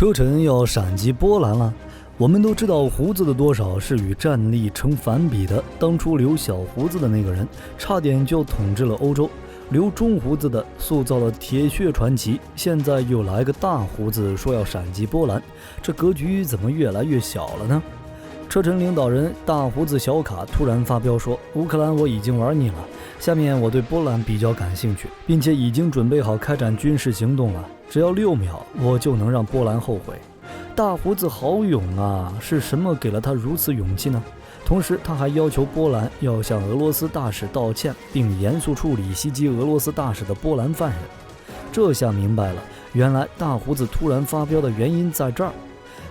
车臣要闪击波兰了。我们都知道胡子的多少是与战力成反比的，当初留小胡子的那个人差点就统治了欧洲，留中胡子的塑造了铁血传奇，现在又来个大胡子说要闪击波兰，这格局怎么越来越小了呢？车臣领导人大胡子小卡突然发飙说，乌克兰我已经玩腻了，下面我对波兰比较感兴趣，并且已经准备好开展军事行动了，只要6秒我就能让波兰后悔。大胡子好勇啊，是什么给了他如此勇气呢？同时他还要求波兰要向俄罗斯大使道歉，并严肃处理袭击俄罗斯大使的波兰犯人。这下明白了，原来大胡子突然发飙的原因在这儿。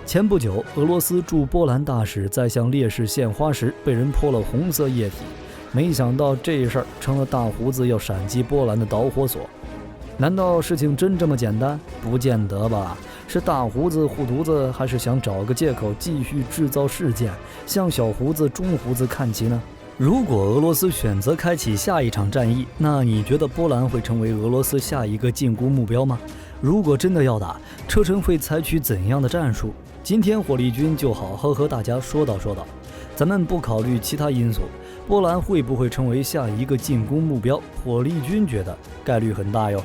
前不久，俄罗斯驻波兰大使在向烈士献花时被人泼了红色液体，没想到这事儿成了大胡子要闪击波兰的导火索。难道事情真这么简单？不见得吧。是大胡子护犊子，还是想找个借口继续制造事件，向小胡子中胡子看齐呢？如果俄罗斯选择开启下一场战役，那你觉得波兰会成为俄罗斯下一个进攻目标吗？如果真的要打，车臣会采取怎样的战术？今天火力军就好好和大家说道。咱们不考虑其他因素，波兰会不会成为下一个进攻目标？火力军觉得概率很大哟。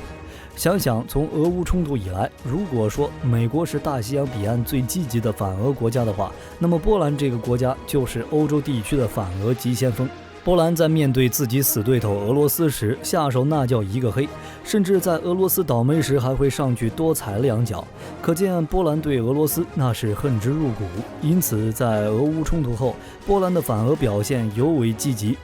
想想从俄乌冲突以来，如果说美国是大西洋彼岸最积极的反俄国家的话，那么波兰这个国家就是欧洲地区的反俄急先锋。波兰在面对自己死对头俄罗斯时下手那叫一个黑，甚至在俄罗斯倒霉时还会上去多踩2脚，可见波兰对俄罗斯那是恨之入骨。因此在俄乌冲突后，波兰的反俄表现尤为积极。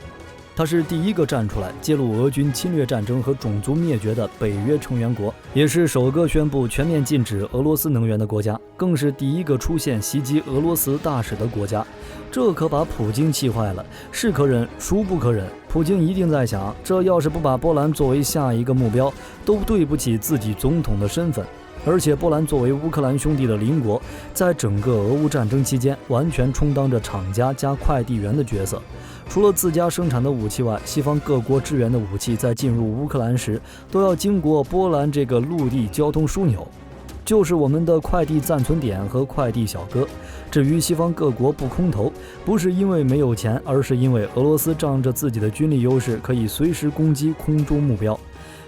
他是第一个站出来揭露俄军侵略战争和种族灭绝的北约成员国，也是首个宣布全面禁止俄罗斯能源的国家，更是第一个出现袭击俄罗斯大使的国家。这可把普京气坏了，是可忍孰不可忍。普京一定在想，这要是不把波兰作为下一个目标，都对不起自己总统的身份。而且波兰作为乌克兰兄弟的邻国，在整个俄乌战争期间完全充当着厂家加快递员的角色。除了自家生产的武器外，西方各国支援的武器在进入乌克兰时都要经过波兰这个陆地交通枢纽，就是我们的快递暂存点和快递小哥。至于西方各国不空投，不是因为没有钱，而是因为俄罗斯仗着自己的军力优势，可以随时攻击空中目标。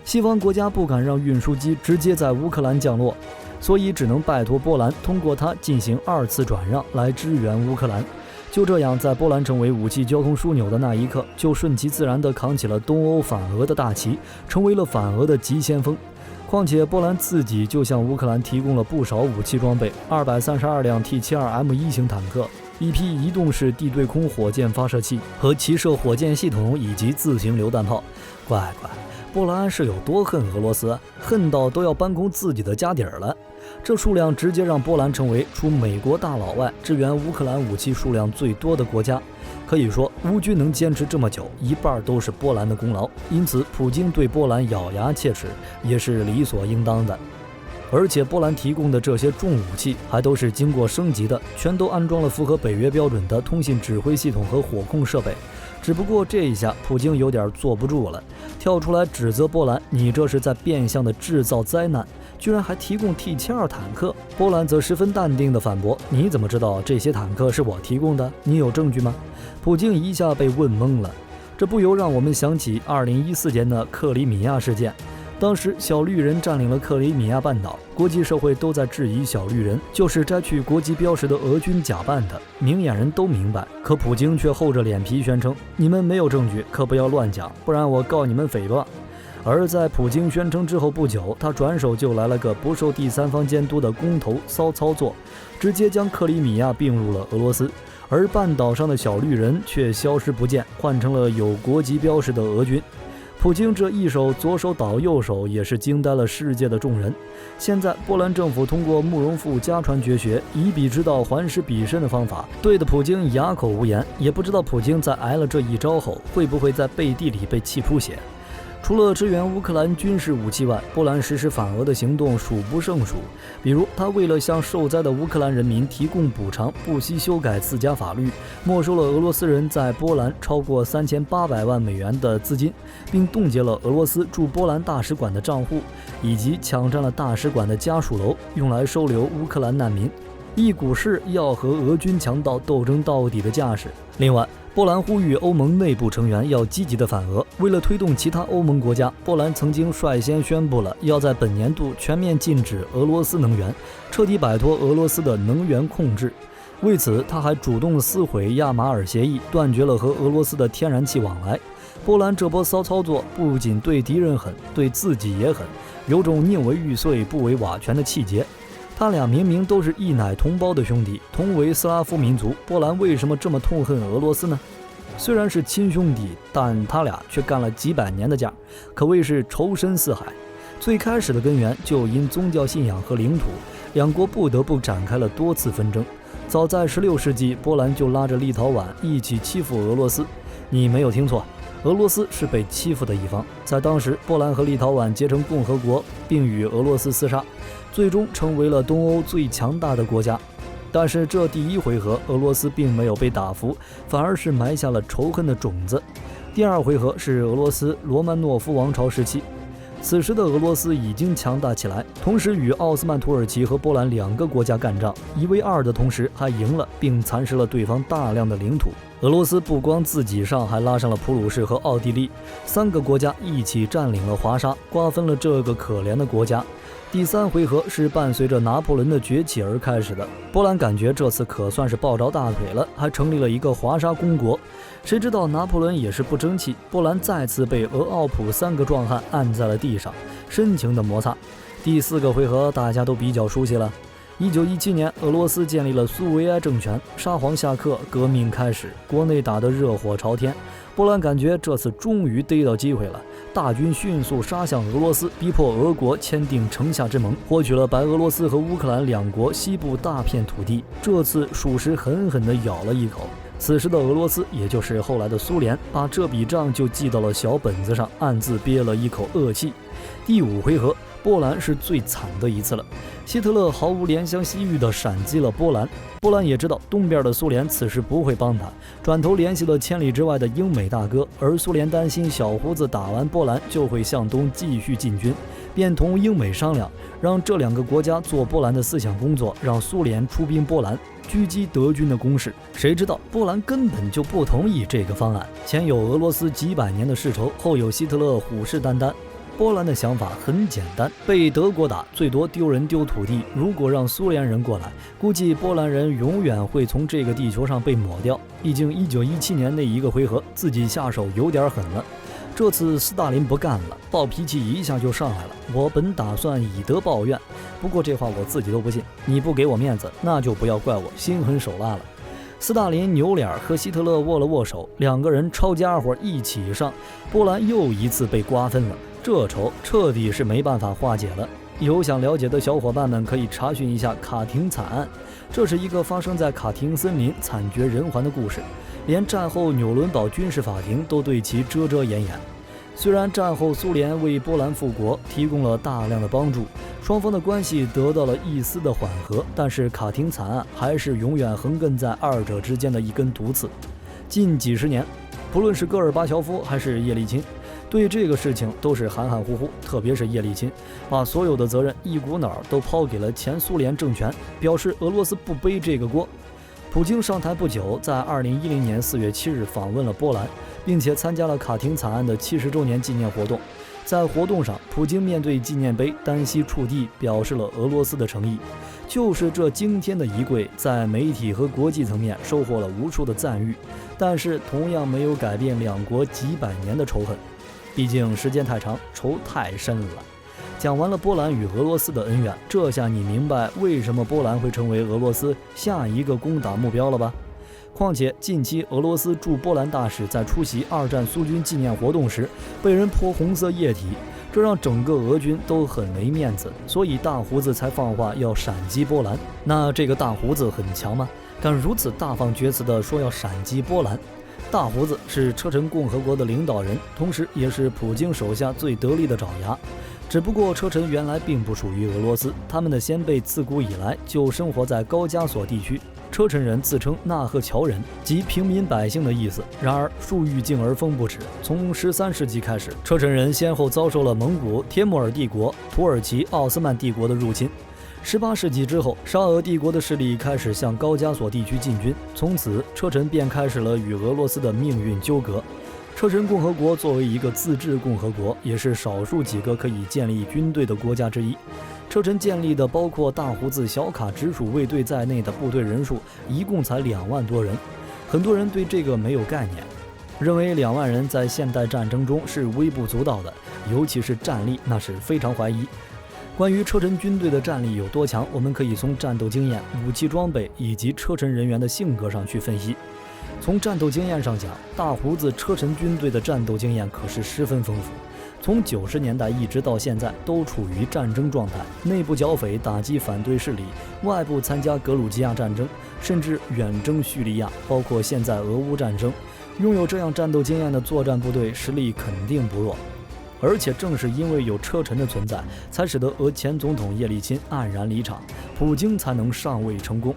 西方国家不敢让运输机直接在乌克兰降落，所以只能拜托波兰通过它进行2次转让来支援乌克兰。就这样，在波兰成为武器交通枢纽的那一刻，就顺其自然地扛起了东欧反俄的大旗，成为了反俄的急先锋。况且波兰自己就向乌克兰提供了不少武器装备，232辆 T72M1 型坦克，一批移动式地对空火箭发射器和骑射火箭系统，以及自行榴弹炮。乖，波兰是有多恨俄罗斯，恨到都要搬空自己的家底儿了。这数量直接让波兰成为除美国大佬外支援乌克兰武器数量最多的国家。可以说乌军能坚持这么久，一半都是波兰的功劳，因此普京对波兰咬牙切齿也是理所应当的。而且波兰提供的这些重武器还都是经过升级的，全都安装了符合北约标准的通信指挥系统和火控设备。只不过这一下普京有点坐不住了，跳出来指责波兰，你这是在变相的制造灾难，居然还提供 T72坦克。波兰则十分淡定地反驳，你怎么知道这些坦克是我提供的？你有证据吗？普京一下被问懵了，这不由让我们想起2014年的克里米亚事件。当时小绿人占领了克里米亚半岛，国际社会都在质疑小绿人就是摘去国旗标识的俄军假扮的，明眼人都明白。可普京却厚着脸皮宣称，你们没有证据，可不要乱讲，不然我告你们诽谤。而在普京宣称之后不久，他转手就来了个不受第三方监督的公投骚操作，直接将克里米亚并入了俄罗斯，而半岛上的小绿人却消失不见，换成了有国籍标识的俄军。普京这一手左手倒右手，也是惊呆了世界的众人。现在波兰政府通过慕容复家传绝学，以彼之道还施彼身的方法，对的普京哑口无言。也不知道普京在挨了这一招后，会不会在背地里被气出血。除了支援乌克兰军事武器外，波兰实施反俄的行动数不胜数。比如，他为了向受灾的乌克兰人民提供补偿，不惜修改自家法律，没收了俄罗斯人在波兰超过3800万美元的资金，并冻结了俄罗斯驻波兰大使馆的账户，以及抢占了大使馆的家属楼，用来收留乌克兰难民。一股是要和俄军强盗斗争到底的架势。另外，波兰呼吁欧盟内部成员要积极的反俄。为了推动其他欧盟国家，波兰曾经率先宣布了要在本年度全面禁止俄罗斯能源，彻底摆脱俄罗斯的能源控制。为此，他还主动撕毁亚马尔协议，断绝了和俄罗斯的天然气往来。波兰这波骚操作不仅对敌人狠，对自己也狠，有种宁为玉碎不为瓦全的气节。他俩明明都是一奶同胞的兄弟，同为斯拉夫民族，波兰为什么这么痛恨俄罗斯呢？虽然是亲兄弟，但他俩却干了几百年的架，可谓是仇深似海。最开始的根源就因宗教信仰和领土，两国不得不展开了多次纷争。早在16世纪，波兰就拉着立陶宛一起欺负俄罗斯。你没有听错，俄罗斯是被欺负的一方。在当时，波兰和立陶宛结成共和国，并与俄罗斯厮杀，最终成为了东欧最强大的国家。但是这第一回合，俄罗斯并没有被打服，反而是埋下了仇恨的种子。第二回合是俄罗斯罗曼诺夫王朝时期，此时的俄罗斯已经强大起来，同时与奥斯曼土耳其和波兰两个国家干仗，1为2的同时还赢了，并蚕食了对方大量的领土。俄罗斯不光自己上，还拉上了普鲁士和奥地利3个国家一起占领了华沙，瓜分了这个可怜的国家。第3回合是伴随着拿破仑的崛起而开始的。波兰感觉这次可算是抱着大腿了，还成立了一个华沙公国。谁知道拿破仑也是不争气，波兰再次被俄奥普3个壮汉按在了地上，深情的摩擦。第4个回合大家都比较熟悉了。1917年，俄罗斯建立了苏维埃政权，沙皇下课，革命开始，国内打得热火朝天。波兰感觉这次终于逮到机会了，大军迅速杀向俄罗斯，逼迫俄国签订城下之盟，获取了白俄罗斯和乌克兰两国西部大片土地。这次属实狠狠地咬了一口。此时的俄罗斯，也就是后来的苏联，把这笔账就记到了小本子上，暗自憋了一口恶气。第5回合，波兰是最惨的一次了。希特勒毫无怜香惜玉地闪击了波兰，波兰也知道东边的苏联此时不会帮他，转头联系了千里之外的英美大哥，而苏联担心小胡子打完波兰就会向东继续进军，便同英美商量，让这两个国家做波兰的思想工作，让苏联出兵波兰，狙击德军的攻势。谁知道波兰根本就不同意这个方案，前有俄罗斯几百年的世仇，后有希特勒虎视眈眈。波兰的想法很简单，被德国打最多丢人丢土地，如果让苏联人过来，估计波兰人永远会从这个地球上被抹掉。毕竟1917年那一个回合自己下手有点狠了，这次斯大林不干了，暴脾气一下就上来了。我本打算以德报怨，不过这话我自己都不信，你不给我面子，那就不要怪我心狠手辣了。斯大林扭脸和希特勒握了握手，两个人抄家伙一起上，波兰又一次被瓜分了。这仇彻底是没办法化解了。有想了解的小伙伴们可以查询一下卡廷惨案，这是一个发生在卡廷森林惨绝人寰的故事，连战后纽伦堡军事法庭都对其遮遮掩掩。虽然战后苏联为波兰复国提供了大量的帮助，双方的关系得到了一丝的缓和，但是卡廷惨案还是永远横亘在二者之间的一根毒刺。近几十年，不论是戈尔巴乔夫还是叶利钦，对这个事情都是含含糊糊，特别是叶利钦，把所有的责任一股脑都抛给了前苏联政权，表示俄罗斯不背这个锅。普京上台不久，在2010年4月7日访问了波兰，并且参加了卡廷惨案的70周年纪念活动。在活动上，普京面对纪念碑单膝触地，表示了俄罗斯的诚意。就是这惊天的一跪，在媒体和国际层面收获了无数的赞誉，但是同样没有改变两国几百年的仇恨。毕竟时间太长，仇太深了。讲完了波兰与俄罗斯的恩怨，这下你明白为什么波兰会成为俄罗斯下一个攻打目标了吧？况且近期俄罗斯驻波兰大使在出席二战苏军纪念活动时被人泼红色液体，这让整个俄军都很没面子，所以大胡子才放话要闪击波兰。那这个大胡子很强吗？敢如此大放厥词的说要闪击波兰？大胡子是车臣共和国的领导人，同时也是普京手下最得力的爪牙。只不过车臣原来并不属于俄罗斯，他们的先辈自古以来就生活在高加索地区。车臣人自称纳赫乔人，即平民百姓的意思。然而树欲静而风不止，从13世纪开始，车臣人先后遭受了蒙古、帖木儿帝国、土耳其奥斯曼帝国的入侵。18世纪之后，沙俄帝国的势力开始向高加索地区进军，从此车臣便开始了与俄罗斯的命运纠葛。车臣共和国作为一个自治共和国，也是少数几个可以建立军队的国家之一。车臣建立的包括大胡子小卡直属卫队在内的部队人数一共才2万多人，很多人对这个没有概念，认为2万人在现代战争中是微不足道的，尤其是战力，那是非常怀疑。关于车臣军队的战力有多强，我们可以从战斗经验、武器装备以及车臣人员的性格上去分析。从战斗经验上讲，大胡子车臣军队的战斗经验可是十分丰富，从90年代一直到现在都处于战争状态，内部剿匪打击反对势力，外部参加格鲁吉亚战争，甚至远征叙利亚，包括现在俄乌战争。拥有这样战斗经验的作战部队实力肯定不弱，而且正是因为有车臣的存在，才使得俄前总统叶利钦黯然离场，普京才能上位成功。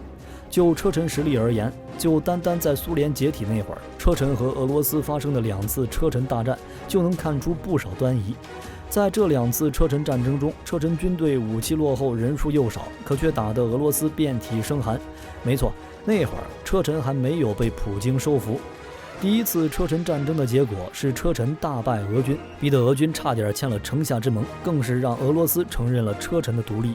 就车臣实力而言，就单单在苏联解体那会儿，车臣和俄罗斯发生的2次车臣大战就能看出不少端倪。在这2次车臣战争中，车臣军队武器落后，人数又少，可却打得俄罗斯遍体生寒。没错，那会儿车臣还没有被普京收服。第1次车臣战争的结果是车臣大败俄军，逼得俄军差点签了城下之盟，更是让俄罗斯承认了车臣的独立。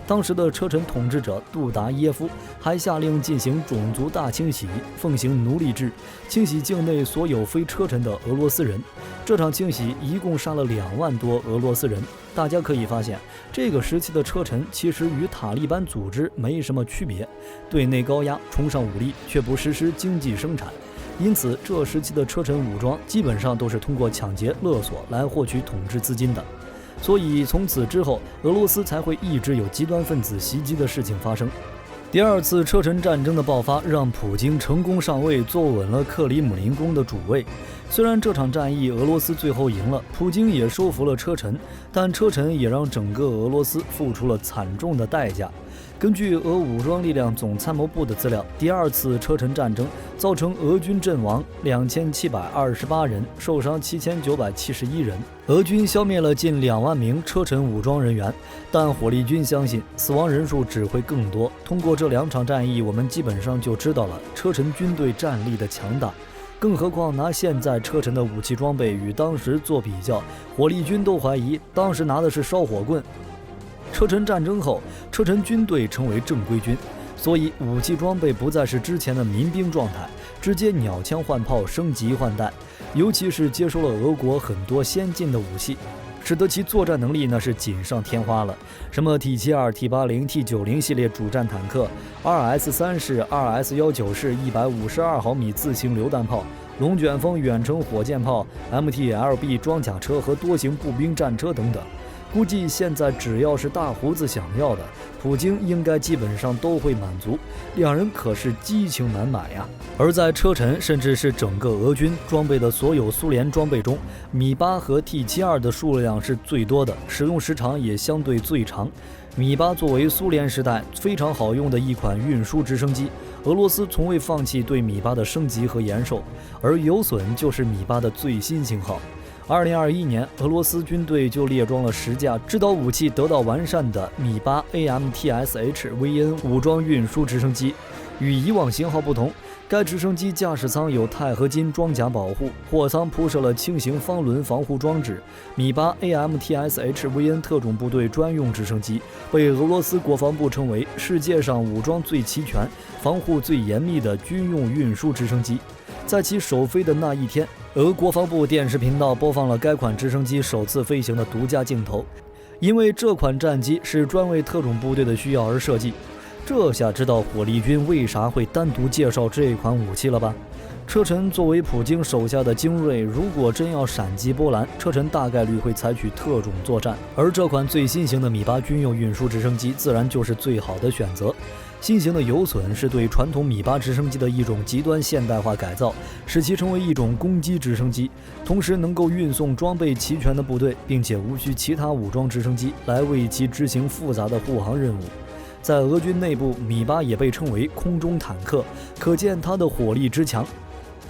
当时的车臣统治者杜达耶夫还下令进行种族大清洗，奉行奴隶制，清洗境内所有非车臣的俄罗斯人。这场清洗一共杀了2万多俄罗斯人。大家可以发现，这个时期的车臣其实与塔利班组织没什么区别，对内高压，崇尚武力，却不实施经济生产。因此，这时期的车臣武装基本上都是通过抢劫勒索来获取统治资金的。所以从此之后，俄罗斯才会一直有极端分子袭击的事情发生。第2次车臣战争的爆发，让普京成功上位，坐稳了克里姆林宫的主位。虽然这场战役俄罗斯最后赢了，普京也收服了车臣，但车臣也让整个俄罗斯付出了惨重的代价。根据俄武装力量总参谋部的资料，第2次车臣战争造成俄军阵亡2728人，受伤7971人，俄军消灭了近2万名车臣武装人员。但火力军相信死亡人数只会更多。通过这2场战役，我们基本上就知道了车臣军队战力的强大。更何况拿现在车臣的武器装备与当时做比较，火力军都怀疑当时拿的是烧火棍。车臣战争后，车臣军队成为正规军，所以武器装备不再是之前的民兵状态，直接鸟枪换炮，升级换代，尤其是接收了俄国很多先进的武器，使得其作战能力那是锦上添花了。什么 T72、T80、T90 系列主战坦克、2S3式、2S19式152毫米自行榴弹炮、龙卷风远程火箭炮、MT-LB 装甲车和多型步兵战车等等。估计现在只要是大胡子想要的，普京应该基本上都会满足。2人可是激情满满呀！而在车臣甚至是整个俄军装备的所有苏联装备中，米8和 T72的数量是最多的，使用时长也相对最长。米8作为苏联时代非常好用的一款运输直升机，俄罗斯从未放弃对米8的升级和延寿，而有损就是米8的最新型号。2021年，俄罗斯军队就列装了10架制导武器得到完善的米8 AMTSH-VN 武装运输直升机。与以往型号不同，该直升机驾驶舱有钛合金装甲保护，货舱铺设了轻型方轮防护装置。米8 AMTSH-VN 特种部队专用直升机被俄罗斯国防部称为世界上武装最齐全、防护最严密的军用运输直升机。在其首飞的那一天，俄国防部电视频道播放了该款直升机首次飞行的独家镜头。因为这款战机是专为特种部队的需要而设计，这下知道火力军为啥会单独介绍这款武器了吧？车臣作为普京手下的精锐，如果真要闪击波兰，车臣大概率会采取特种作战，而这款最新型的米8军用运输直升机自然就是最好的选择。新型的游隼是对传统米八直升机的一种极端现代化改造，使其成为一种攻击直升机，同时能够运送装备齐全的部队，并且无需其他武装直升机来为其执行复杂的护航任务。在俄军内部，米八也被称为空中坦克，可见它的火力之强。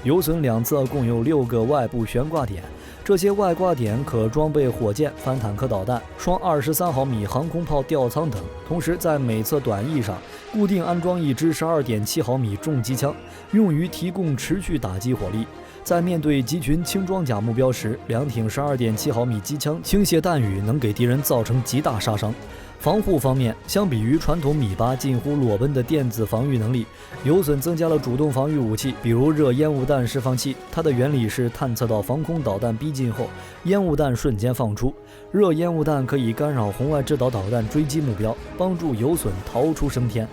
游隼两侧共有6个外部悬挂点，这些外挂点可装备火箭、反坦克导弹、双23毫米航空炮吊舱等，同时在每侧短翼上固定安装一支12.7毫米重机枪，用于提供持续打击火力。在面对集群轻装甲目标时，两挺12.7毫米机枪倾泻弹雨，能给敌人造成极大杀伤。防护方面，相比于传统米八近乎裸奔的电子防御能力，游隼增加了主动防御武器，比如热烟雾弹释放器。它的原理是探测到防空导弹逼近后，烟雾弹瞬间放出，热烟雾弹可以干扰红外制导导弹追击目标，帮助游隼逃出升天。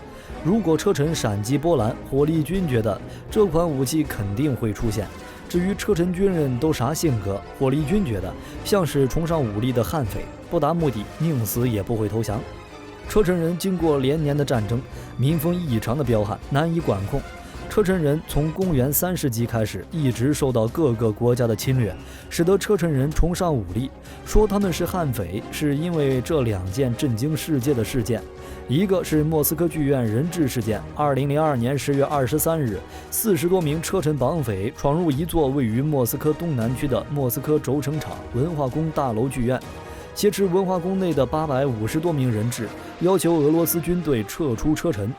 如果车臣闪击波兰，火力军觉得这款武器肯定会出现。至于车臣军人都啥性格，火力军觉得像是崇尚武力的悍匪，不达目的宁死也不会投降。车臣人经过连年的战争，民风异常的彪悍，难以管控。车臣人从公元3世纪开始一直受到各个国家的侵略，使得车臣人崇尚武力。说他们是悍匪，是因为这2件震惊世界的事件。一个是莫斯科剧院人质事件，2002年10月23日，40多名车臣绑匪闯入一座位于莫斯科东南区的莫斯科轴承厂文化宫大楼剧院，挟持文化宫内的850多名人质，要求俄罗斯军队撤出车臣。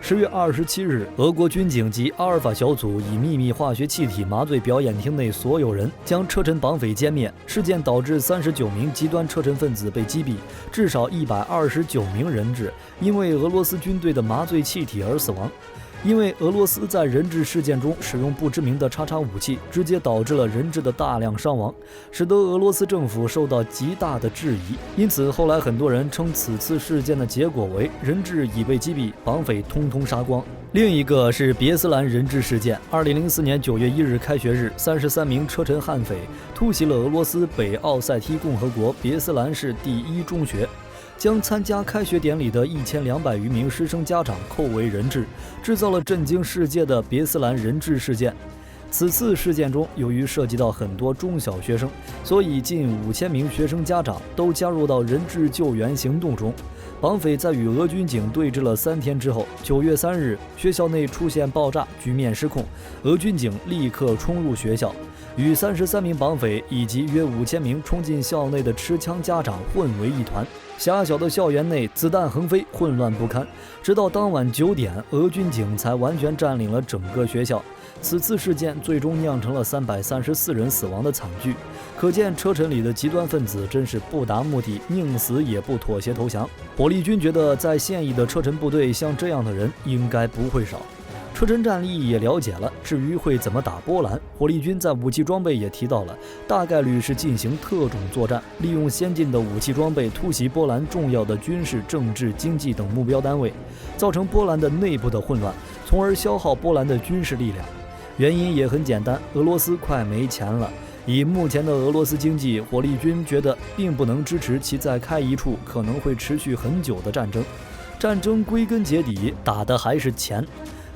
10月27日，俄国军警及阿尔法小组以秘密化学气体麻醉表演厅内所有人，将车臣绑匪歼灭。事件导致39名极端车臣分子被击毙，至少129名人质因为俄罗斯军队的麻醉气体而死亡。因为俄罗斯在人质事件中使用不知名的叉叉武器，直接导致了人质的大量伤亡，使得俄罗斯政府受到极大的质疑。因此后来很多人称此次事件的结果为人质已被击毙，绑匪通通杀光。另一个是别斯兰人质事件，2004年9月1日开学日，33名车臣悍匪突袭了俄罗斯北奥塞梯共和国别斯兰市第一中学，将参加开学典礼的1200余名师生家长扣为人质，制造了震惊世界的别斯兰人质事件。此次事件中，由于涉及到很多中小学生，所以近5000名学生家长都加入到人质救援行动中。绑匪在与俄军警对峙了3天之后，9月3日，学校内出现爆炸，局面失控，俄军警立刻冲入学校，与33名绑匪以及约5000名冲进校内的持枪家长混为一团。狭小的校园内子弹横飞，混乱不堪，直到当晚9点，俄军警才完全占领了整个学校。此次事件最终酿成了334人死亡的惨剧，可见车臣里的极端分子真是不达目的宁死也不妥协投降。火力军觉得在现役的车臣部队像这样的人应该不会少。车臣战力也了解了，至于会怎么打波兰，火力军在武器装备也提到了，大概率是进行特种作战，利用先进的武器装备突袭波兰重要的军事、政治、经济等目标单位，造成波兰的内部的混乱，从而消耗波兰的军事力量。原因也很简单，俄罗斯快没钱了。以目前的俄罗斯经济，火力军觉得并不能支持其再开一处可能会持续很久的战争。战争归根结底打的还是钱。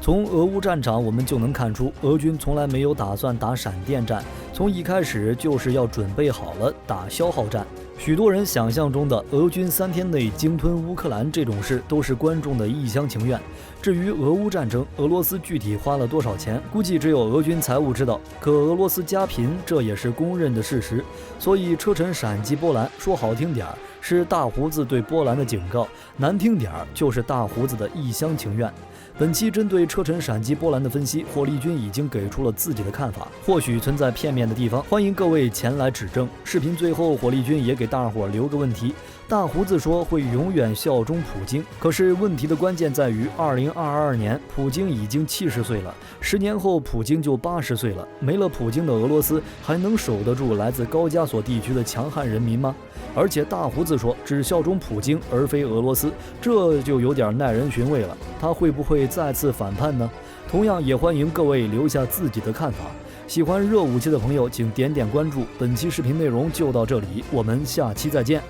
从俄乌战场我们就能看出，俄军从来没有打算打闪电战，从一开始就是要准备好了打消耗战。许多人想象中的俄军3天内鲸吞乌克兰这种事，都是观众的一厢情愿。至于俄乌战争，俄罗斯具体花了多少钱，估计只有俄军财务知道。可俄罗斯家贫，这也是公认的事实。所以车臣闪击波兰，说好听点是大胡子对波兰的警告，难听点就是大胡子的一厢情愿。本期针对车臣闪击波兰的分析，火力军已经给出了自己的看法，或许存在片面的地方，欢迎各位前来指正。视频最后，火力军也给大伙留个问题：大胡子说会永远效忠普京，可是问题的关键在于2022年普京已经70岁了，10年后普京就80岁了，没了普京的俄罗斯还能守得住来自高加索地区的强悍人民吗？而且大胡子说只效忠普京而非俄罗斯，这就有点耐人寻味了，他会不会再次反叛呢？同样也欢迎各位留下自己的看法。喜欢热武器的朋友请点点关注，本期视频内容就到这里，我们下期再见。